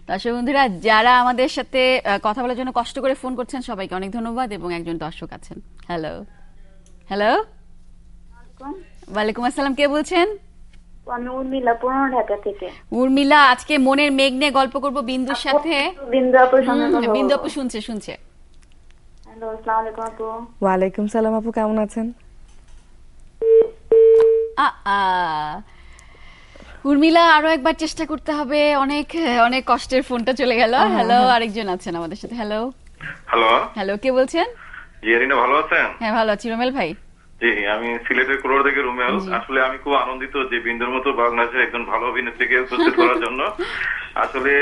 দর্শক বন্ধুরা, যারা আমাদের সাথে কথা বলার জন্য কষ্ট করে ফোন করছেন সবাইকে অনেক ধন্যবাদ। এবং একজন দর্শক আছেন। হ্যালো হ্যালো, ওয়ালাইকুম আসসালাম, কে বলছেন? আমি উর্মিলা, পুরনো ঢাকা থেকে। উর্মিলা, আজকে মনের মেঘ নিয়ে গল্প করব বিন্দুর সাথে। বিন্দু আপু বিন্দু আপু শুনছে। হ্যালো, আসসালামু আলাইকুম আপু। ওয়ালাইকুম সালাম আপু, কেমন আছেন? উর্মিলা, আরো একবার চেষ্টা করতে হবে, অনেক অনেক কষ্টের ফোনটা চলে গেল। হ্যালো, আরেকজন আছেন আমাদের সাথে। হ্যালো হ্যালো হ্যালো, কে বলছেন? জি এরিনা, ভালো আছেন? হ্যাঁ ভালো আছি। রুমেল ভাই? জি, আমি সিলেটের কুড়োর থেকে রুমেল। আসলে আমি খুব আনন্দিত যে বিন্দুর মতো বাংলাদেশের একজন ভালো অভিনেত্রীকে উপস্থিত করার জন্য। আসলে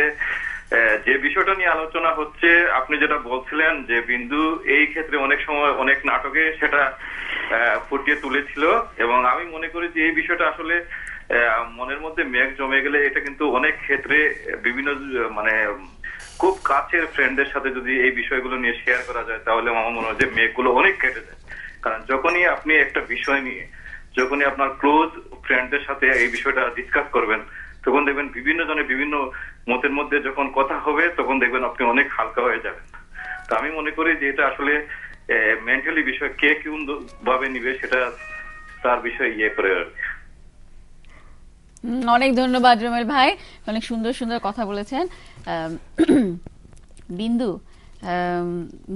যে বিষয়টা নিয়ে আলোচনা হচ্ছে, আপনি যেটা বলছিলেন যে বিন্দু এই ক্ষেত্রে অনেক সময় অনেক নাটকে সেটা ফুটিয়ে তুলেছিল, এবং আমি মনে করি যে এই বিষয়টা আসলে মনের মধ্যে মেঘ জমে গেলে এটা কিন্তু অনেক ক্ষেত্রে বিভিন্ন মানে খুব কাছের ফ্রেন্ডদের সাথে যদি এই বিষয়গুলো নিয়ে শেয়ার করা যায় তাহলে আমার মনে হয় যে মেঘগুলো অনেক কেটে যায়। কারণ যখনই আপনি একটা বিষয় নিয়ে যখনই আপনার ক্লোজ ফ্রেন্ডদের সাথে এই বিষয়টা ডিসকাস করবেন, তখন দেখবেন বিভিন্ন জনের বিভিন্ন মতের মধ্যে যখন কথা হবে তখন দেখবেন আপনি অনেক হালকা হয়ে যাবেন। তো আমি মনে করি যে এটা আসলে মেন্টালি বিষয় কে কোন ভাবে নিবে সেটা তার বিষয় করে। অনেক ধন্যবাদ রুমেল ভাই, অনেক সুন্দর সুন্দর কথা বলেছেন। বিন্দু,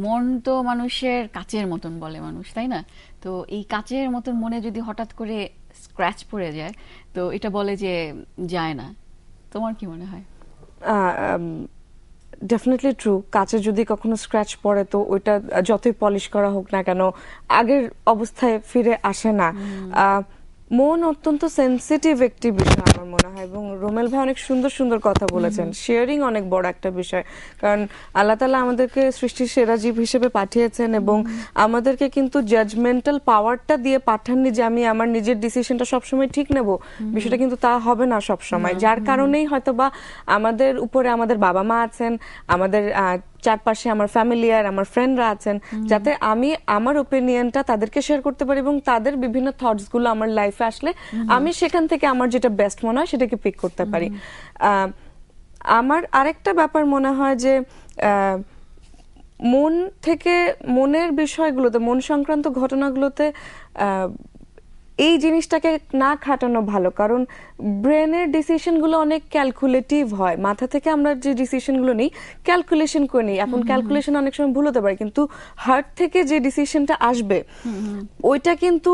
মন তো মানুষের কাচের মতন বলে মানুষ, তাই না? তো এই কাচের মতন মনে যদি হঠাৎ করে স্ক্র্যাচ পড়ে যায় তো এটা বলে যে যায় না। তোমার কি মনে হয়? Definitely true. কাচে যদি কখনো স্ক্র্যাচ পড়ে তো ওইটা যতই পলিশ করা হোক না কেন আগের অবস্থায় ফিরে আসে না। মন অত্যন্ত সেন্সিটিভ একটি বিষয় আমার মনে হয়, এবং রোমেল ভাই অনেক সুন্দর সুন্দর কথা বলেছেন। শেয়ারিং অনেক বড় একটা বিষয়, কারণ আল্লাহ তাআলা আমাদেরকে সৃষ্টির সেরা জীব হিসেবে পাঠিয়েছেন, এবং আমাদেরকে কিন্তু জাজমেন্টাল পাওয়ারটা দিয়ে পাঠাননি যে আমি আমার নিজের ডিসিশনটা সবসময় ঠিক নেব। বিষয়টা কিন্তু তা হবে না সবসময়, যার কারণেই হয়তো বা আমাদের উপরে আমাদের বাবা মা আছেন, আমাদের চারপাশে আমার ফ্যামিলি আর আমার ফ্রেন্ডরা আছেন, যাতে আমি আমার ওপিনিয়নটা তাদেরকে শেয়ার করতে পারি, এবং তাদের বিভিন্ন থটস গুলো আমার লাইফে আসলে আমি সেখান থেকে আমার যেটা বেস্ট মনে হয় সেটাকে পিক করতে পারি। আমার আরেকটা ব্যাপার মনে হয় যে মন থেকে মনের বিষয়গুলোতে, মন সংক্রান্ত ঘটনাগুলোতে এই জিনিসটাকে না খাটানো ভালো, কারণ ব্রেনের ডিসিশনগুলো অনেক ক্যালকুলেটিভ হয়। মাথা থেকে আমরা যে ডিসিশনগুলো নিই ক্যালকুলেশন করে নিই। এখন ক্যালকুলেশন অনেক সময় ভুল হতে পারে, কিন্তু হার্ট থেকে যে ডিসিশনটা আসবে ওইটা কিন্তু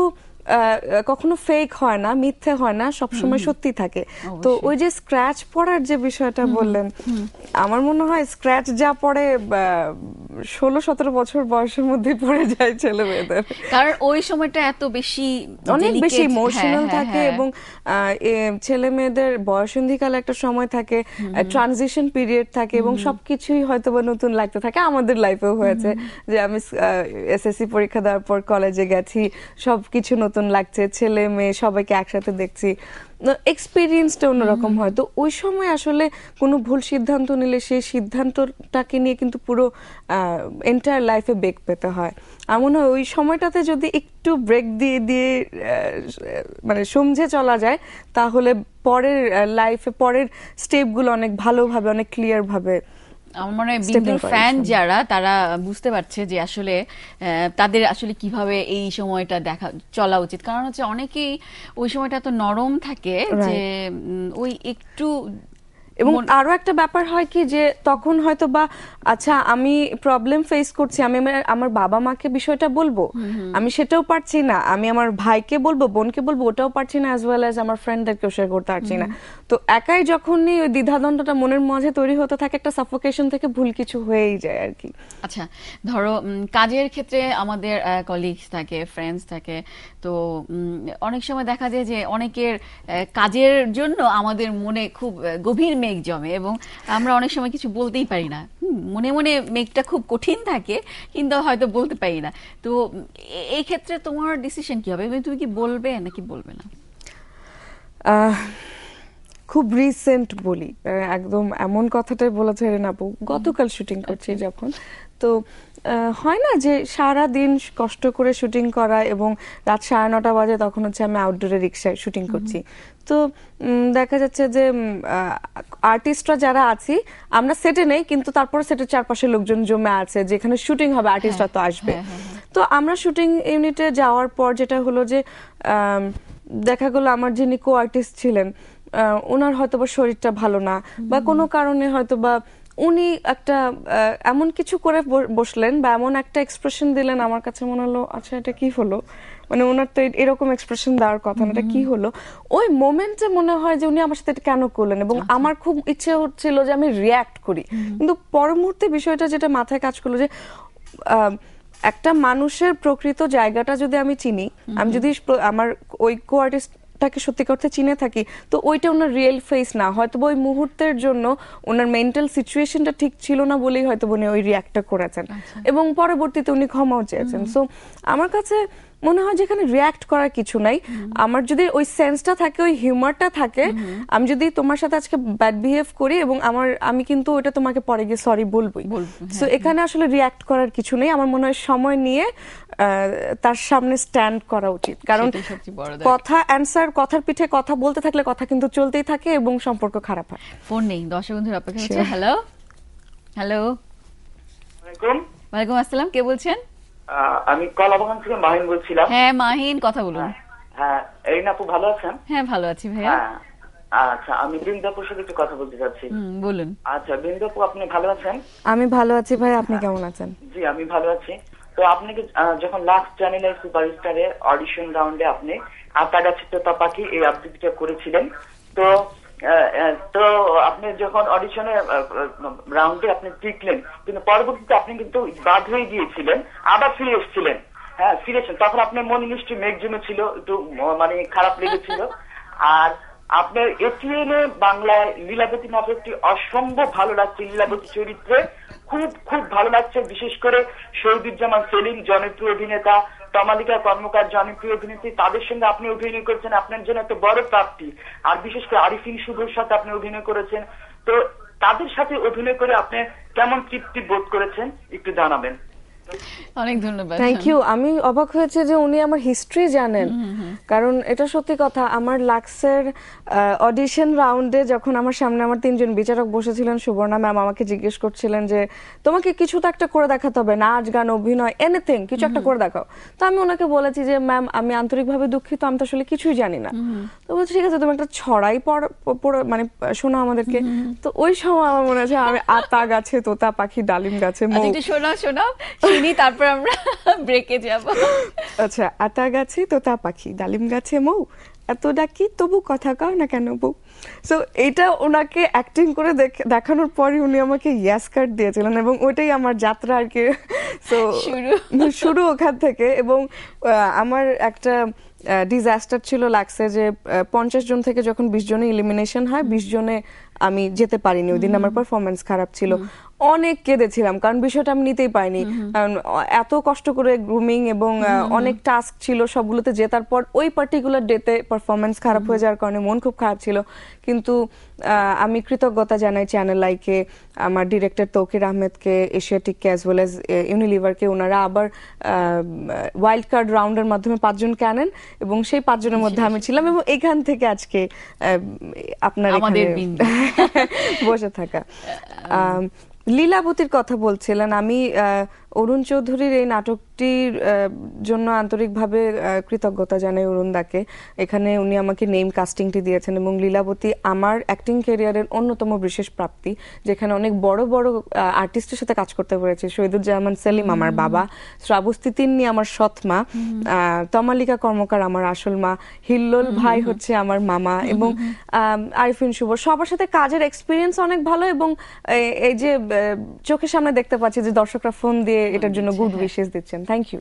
কখনো ফেক হয় না, মিথ্যে হয় না, সবসময় সত্যি থাকে। তো ওই যে স্ক্র্যাচ পড়ার যে বিষয়টা বললেন, আমার মনে হয় স্ক্র্যাচ যা পড়ে 16-17 বছর বয়সের মধ্যে পড়ে যায় ছেলে মেয়েদের, কারণ ওই সময়টা এত বেশি অনেক বেশি ইমোশনাল থাকে, এবং ছেলে মেয়েদের বয়সন্ধিকালে একটা সময় থাকে, ট্রানজিশন পিরিয়ড থাকে, এবং সবকিছুই হয়তো বা নতুন লাগতে থাকে। আমাদের লাইফেও হয়েছে যে আমি এসএসসি পরীক্ষা দেওয়ার পর কলেজে গেছি, সবকিছু নতুন লাগছে, ছেলে মেয়ে সবাইকে একসাথে দেখছি, এক্সপিরিয়েন্সটা অন্যরকম হয়। তো ওই সময় আসলে কোনো ভুল সিদ্ধান্ত নিলে সেই সিদ্ধান্তটাকে নিয়ে কিন্তু পুরো এন্টায়ার লাইফে বেগ পেতে হয়। এমন হয় ওই সময়টাতে যদি একটু ব্রেক দিয়ে দিয়ে মানে সমঝে চলা যায়, তাহলে পরের লাইফে পরের স্টেপগুলো অনেক ভালোভাবে, অনেক ক্লিয়ার ভাবে। আমার মনে হয় বিন্দুর ফ্যান যারা, তারা বুঝতে পারছে যে আসলে তাদের আসলে কিভাবে এই সময়টা চলা উচিত। কারণ হচ্ছে অনেকেই ওই সময়টা তো নরম থাকে যে ওই একটু। এবং আরো একটা ব্যাপার হয় কি যে তখন হয়তো বা আচ্ছা আমি প্রবলেম ফেস করছি, আমি আমার বাবা মাকে বিষয়টা বলবো, আমি সেটাও পারছি না, আমি আমার ভাইকে বলবো, বোনকে বলবো, ওটাও পারছি না, অ্যাজ ওয়েল অ্যাজ আমার ফ্রেন্ডদেরকেও শেয়ার করতে পারছি না। তো একাই যখনই ওই দ্বিধাদ্বন্দ্বটা মনের মাঝে তৈরি হতে থাকে, একটা সাফোকেশন থেকে ভুল কিছু হয়েই যায় আর কি। আচ্ছা, ধরো কাজের ক্ষেত্রে আমাদের কলিগস থাকে, ফ্রেন্ডস থাকে, তো অনেক সময় দেখা যায় যে অনেকের কাজের জন্য আমাদের মনে খুব গভীর মেঘ জমে, এবং আমরা অনেক সময় কিছু বলতেই পারি না। মনে মনে মেঘটা খুব কঠিন থাকে, কিন্তু হয়তো বলতে পারি না। তো এই ক্ষেত্রে তোমার ডিসিশন কি হবে? তুমি কি বলবে নাকি বলবে না? খুব রিসেন্ট বলি, একদম এমন কথাটাই বলেছে রেনা আপু, গতকাল শুটিং করছি যখন, তো হয় না যে সারা দিন কষ্ট করে শুটিং করা এবং রাত 9:30 বাজে, তখন হচ্ছে আমি আউটডোরে রিক্সায় শুটিং করছি। তো দেখা যাচ্ছে যে আর্টিস্টরা যারা আছি আমরা সেটে নেই, কিন্তু তারপর সেটের চারপাশে লোকজন জমে আছে, যেখানে শুটিং হবে আর্টিস্টরা তো আসবে। তো আমরা শুটিং ইউনিটে যাওয়ার পর যেটা হলো যে দেখা গেল আমার যিনি কো আর্টিস্ট ছিলেন ওনার হয়তো বা শরীরটা ভালো না, বা কোনো কারণে হয়তো বা উনি একটা এমন কিছু করে বসলেন বা এমন একটা এক্সপ্রেশন দিলেন, আমার কাছে মনে হলো আচ্ছা এটা কি হলো, মানে ওনার তো এরকম এক্সপ্রেশন দেওয়ার কথা না, এটা কি হলো। ওই মোমেন্টে মনে হয় যে উনি আমার সাথে এটা কেন করলেন, এবং আমার খুব ইচ্ছে হচ্ছিল যে আমি রিয়্যাক্ট করি, কিন্তু পর মুহূর্তে বিষয়টা যেটা মাথায় কাজ করলো যে একটা মানুষের প্রকৃত জায়গাটা যদি আমি চিনি, আমি যদি আমার ওই কো আর্টিস্টটাকে সত্যি করতে চিনে থাকি, তো ওইটা ওনার রিয়েল ফেস না, হয়তো ওই মুহূর্তের জন্য ওনার মেন্টাল সিচুয়েশনটা ঠিক ছিল না বলেই হয়তো উনি ওই রিয়াক্টটা করেছেন, এবং পরবর্তীতে উনি ক্ষমাও চেয়েছেন। সো আমার কাছে মনে হয় যেখানে রিয়াক্ট করার কিছু নাই, আমার যদি ওই সেন্সটা থাকে, ওই হিউমারটা থাকে, আমি যদি তোমার সাথে আজকে ব্যাড বিহেভ করি এবং আমি কিন্তু ওটা তোমাকে পরে গিয়ে সরি বলবোই। সো এখানে আসলে রিয়াক্ট করার কিছু নেই, আমার মনে হয় সময় নিয়ে তার সামনে স্ট্যান্ড করা উচিত, কারণ কথা অ্যান্সার, কথার পিঠে কথা বলতে থাকলে কথা কিন্তু চলতেই থাকে এবং সম্পর্ক খারাপ হয়। ফোন নেই, দর্শক বন্ধুর অপেক্ষা হচ্ছে। হ্যালো হ্যালো, ওয়ালাইকুম আসসালাম, কে বলছেন? আমি কলাবাগান থেকে মাহিন বলছিলাম। হ্যাঁ মাহিন, কথা বলুন। হ্যাঁ এরিনা আপু ভালো আছেন? হ্যাঁ ভালো আছি ভাইয়া। আচ্ছা, আমি বিন্দুপুর সাথে একটু কথা বলতে চাচ্ছি। বলুন। আচ্ছা বিন্দুপু, আপনি ভালো আছেন? আমি ভালো আছি ভাই, আপনি কেমন আছেন? জি আমি ভালো আছি। তো আপনি যখন লাস্ট চ্যানেলের সুপারস্টারে অডিশন রাউন্ডে আপনি আতাগাছি তোতা পাখি এই আবৃত্তিটা করেছিলেন, তো তো আপনি যখন অডিশনে রাউন্ডে আপনি টিকলেন, কিন্তু পরবর্তীতে আপনি কিন্তু বাদ হয়ে গিয়েছিলেন, আবার ফিরে এসেছিলেন। হ্যাঁ ফিরেছেন, তখন আপনার মনে নিশ্চয়ই মেঘ জমেছিল, একটু মানে খারাপ লেগেছিল। আর আপনার এটিএনে বাংলায় লীলাবতী নাটকটি অসম্ভব ভালো লাগছে, লীলাবতী চরিত্রে খুব খুব ভালো লাগছে, বিশেষ করে শহীদুজ্জামান সেলিম জনপ্রিয় অভিনেতা, তমালিকা কর্মকার জনপ্রিয় অভিনেত্রী, তাদের সঙ্গে আপনি অভিনয় করেছেন, আপনার জন্য একটা বড় প্রাপ্তি। আর বিশেষ করে আরিফিন শুভর সাথে আপনি অভিনয় করেছেন, তো তাদের সাথে অভিনয় করে আপনি কেমন তৃপ্তি বোধ করেছেন একটু জানাবেন। অনেক ধন্যবাদ। Thank you. আমি অবাক হয়েছে যে উনি আমার হিস্ট্রি জানেন, কারণ এটা সত্যি কথা। আমার লাক্সের অডিশন রাউন্ডে যখন আমার সামনে আমার 3জন বিচারক বসেছিলেন, সুবর্ণা ম্যাম আমাকে জিজ্ঞেস করছিলেন যে তোমাকে কিছু তো একটা করে দেখাতে হবে, নাচ গান অভিনয় এনিথিং, কিছু একটা করে দেখাও। তো আমি ওনাকে বলেছি যে ম্যাম আমি আন্তরিকভাবে দুঃখিত, আমি তো আসলে কিছুই জানি না। তো বলছি ঠিক আছে তুমি একটা ছড়াই মানে শোনো আমাদেরকে। তো ওই সময় আমার মনে আছে আমি আতা গাছে তোতা পাখি ডালিম গাছে মৌ। শোনাও শুনি, তারপর আমরা ব্রেকে যাব। আচ্ছা, আতা গাছে তোতা পাখি ডালিম গাছে মৌ, এত ডাকি তবু কথা কও না কেন বউ। সো এটা ওনাকে অ্যাক্টিং করে দেখানোর পরই উনি আমাকে ইয়েস কার্ড দিয়েছিলেন, এবং ওইটাই আমার যাত্রা আর কি। সো শুরু ওখান থেকে। এবং আমার একটা ডিজাস্টার ছিল লাগছে যে 50 জন থেকে যখন 20 জনে এলিমিনেশন হয়, 20 জনে আমি যেতে পারিনি। ওই দিন আমার পারফরমেন্স খারাপ ছিল, অনেক কেঁদেছিলাম, কারণ বিষয়টা আমি নিতেই পাইনি। কারণ এত কষ্ট করে গ্রুমিং এবং অনেক টাস্ক ছিল, সবগুলোতে জেতার পর ওই পার্টিকুলার ডেতে পারফরমেন্স খারাপ হয়ে যাওয়ার কারণে মন খুব খারাপ ছিল। কিন্তু আমি কৃতজ্ঞতা জানাই চ্যানেল আইকে, আমার ডিরেক্টর তৌকির আহমেদকে, এশিয়াটিককে অ্যাজ ওয়েল অ্যাজ ইউনিলিভারকে। ওনারা আবার ওয়াইল্ড কার্ড রাউন্ডের মাধ্যমে 5 জনকে আনেন, এবং সেই 5 জনের মধ্যে আমি ছিলাম, এবং এখান থেকে আজকে আপনার এখানে বসে থাকা। লীলাবতীর কথা বলছিলেন, আমি অরুণ চৌধুরীর এই নাটকটির জন্য আন্তরিকভাবে কৃতজ্ঞতা জানাই অরুণদাকে। এখানে উনি আমাকে নেম কাস্টিংটি দিয়েছেন, এবং লীলাবতী আমার অ্যাক্টিং ক্যারিয়ারের অন্যতম বিশেষ প্রাপ্তি, যেখানে অনেক বড় বড় আর্টিস্টের সাথে কাজ করতে পেরেছি। শহীদুজ্জামান সেলিম আমার বাবা, শ্রাবস্তী তিন্নি আমার সৎ মা, তমালিকা কর্মকার আমার আসল মা, হিল্লোল ভাই হচ্ছে আমার মামা, এবং আরিফিন শুভ, সবার সাথে কাজের এক্সপিরিয়েন্স অনেক ভালো। এবং এই যে চোখের সামনে দেখতে পাচ্ছি যে দর্শকরা ফোন দিয়ে এটার জন্য গুড উইশেস দিচ্ছেন। Thank you.